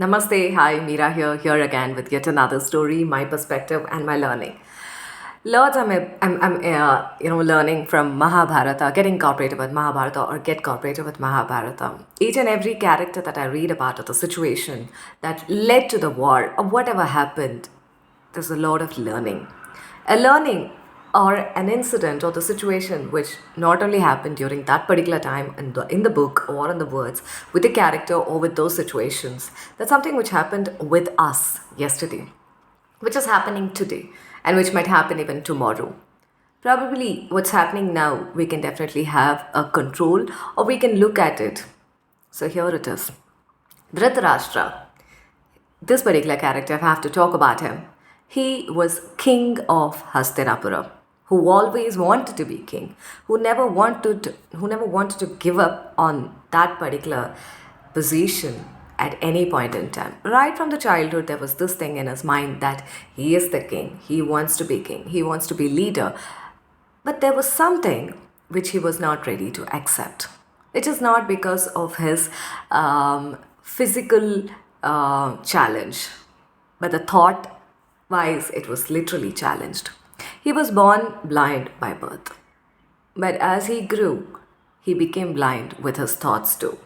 Namaste, hi, Meera here again with yet another story, my perspective and my learning. Lots I'm learning from Mahabharata, get incorporated with Mahabharata or get cooperated with Mahabharata. Each and every character that I read about or the situation that led to the war or whatever happened, there's a lot of learning. A learning or an incident or the situation which not only happened during that particular time in the book or in the words with the character or with those situations, that's something which happened with us yesterday, which is happening today, and which might happen even tomorrow. Probably what's happening now, we can definitely have a control or we can look at it. So here it is. Dhritarashtra, this particular character, if I have to talk about him, he was king of Hastinapura, who always wanted to be king, who never wanted to give up on that particular position at any point in time. Right from the childhood, there was this thing in his mind that he is the king, he wants to be king, he wants to be leader. But there was something which he was not ready to accept. It is not because of his physical challenge, but the thought wise, it was literally challenged. He was born blind by birth, but as he grew, he became blind with his thoughts too.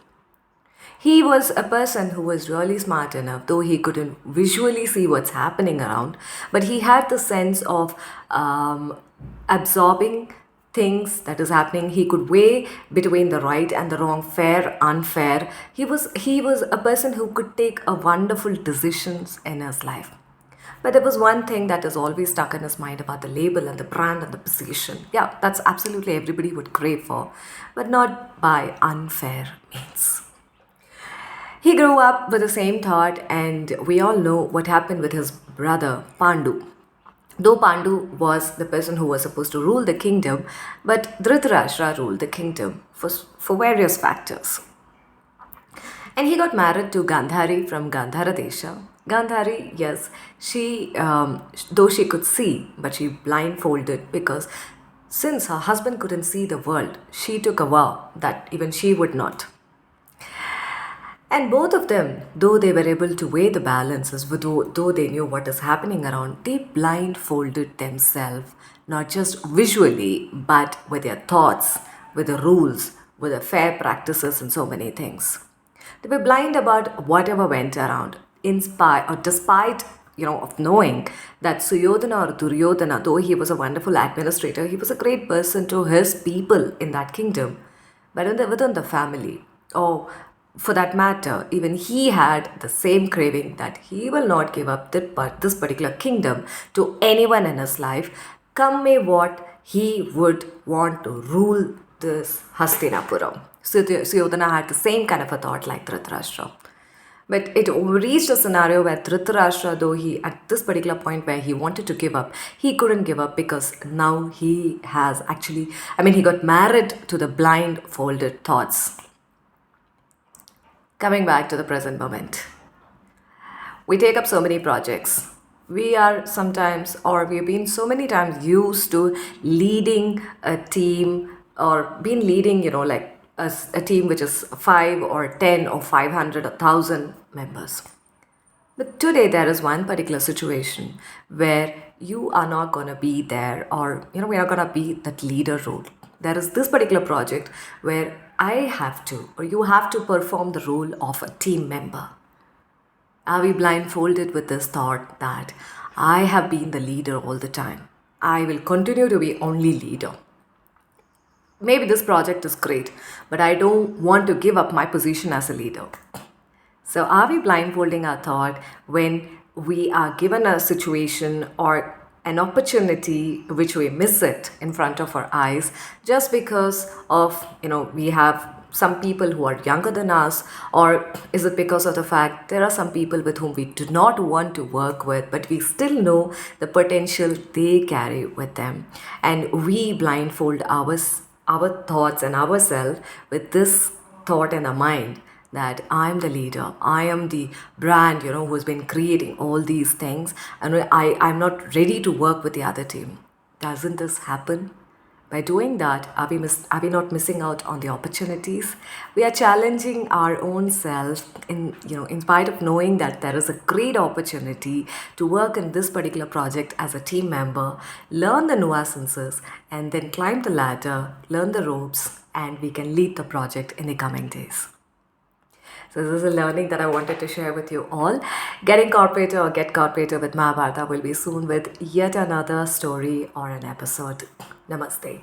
He was a person who was really smart enough, though he couldn't visually see what's happening around, but he had the sense of absorbing things that is happening. He could weigh between the right and the wrong, fair, unfair. He was a person who could take a wonderful decisions in his life. But there was one thing that is always stuck in his mind about the label and the brand and the position. Yeah, that's absolutely everybody would crave for, but not by unfair means. He grew up with the same thought, and we all know what happened with his brother Pandu. Though Pandu was the person who was supposed to rule the kingdom, but Dhritarashtra ruled the kingdom for various factors. And he got married to Gandhari from Gandhara Desha. Gandhari, yes, though she could see, but she blindfolded because since her husband couldn't see the world, she took a vow that even she would not. And both of them, though they were able to weigh the balances, though they knew what is happening around, they blindfolded themselves, not just visually, but with their thoughts, with the rules, with the fair practices, and so many things. They were blind about whatever went around, in spite or despite of knowing that Suyodhana or Duryodhana, though he was a wonderful administrator, he was a great person to his people in that kingdom. But within the family, or for that matter, even he had the same craving that he will not give up this particular kingdom to anyone in his life. Come may what, he would want to rule this Hastinapura. So Suyodhana had the same kind of a thought like Dhritarashtra. But it reached a scenario where Dhritarashtra, though he, at this particular point where he wanted to give up, he couldn't give up because now he has actually, he got married to the blindfolded thoughts. Coming back to the present moment, we take up so many projects. We are sometimes, or we've been so many times used to leading a team or been leading, like a team which is 5 or 10 or 500 or 1,000 members. But today there is one particular situation where you are not going to be there, or we are going to be that leader role. There is this particular project where I have to, or you have to perform the role of a team member. Are we blindfolded with this thought that I have been the leader all the time? I will continue to be only leader. Maybe this project is great, but I don't want to give up my position as a leader. So, are we blindfolding our thought when we are given a situation or an opportunity which we miss it in front of our eyes just because of, we have some people who are younger than us, or is it because of the fact there are some people with whom we do not want to work with, but we still know the potential they carry with them, and we blindfold our thoughts and ourselves with this thought in our mind that I'm the leader, I am the brand, who's been creating all these things, and I'm not ready to work with the other team. Doesn't this happen? By doing that, are we not missing out on the opportunities? We are challenging our own self in spite of knowing that there is a great opportunity to work in this particular project as a team member, learn the nuances, and then climb the ladder, learn the ropes, and we can lead the project in the coming days. So this is a learning that I wanted to share with you all. Getting corporator or get corporator with Mahabharata will be soon with yet another story or an episode. Namaste.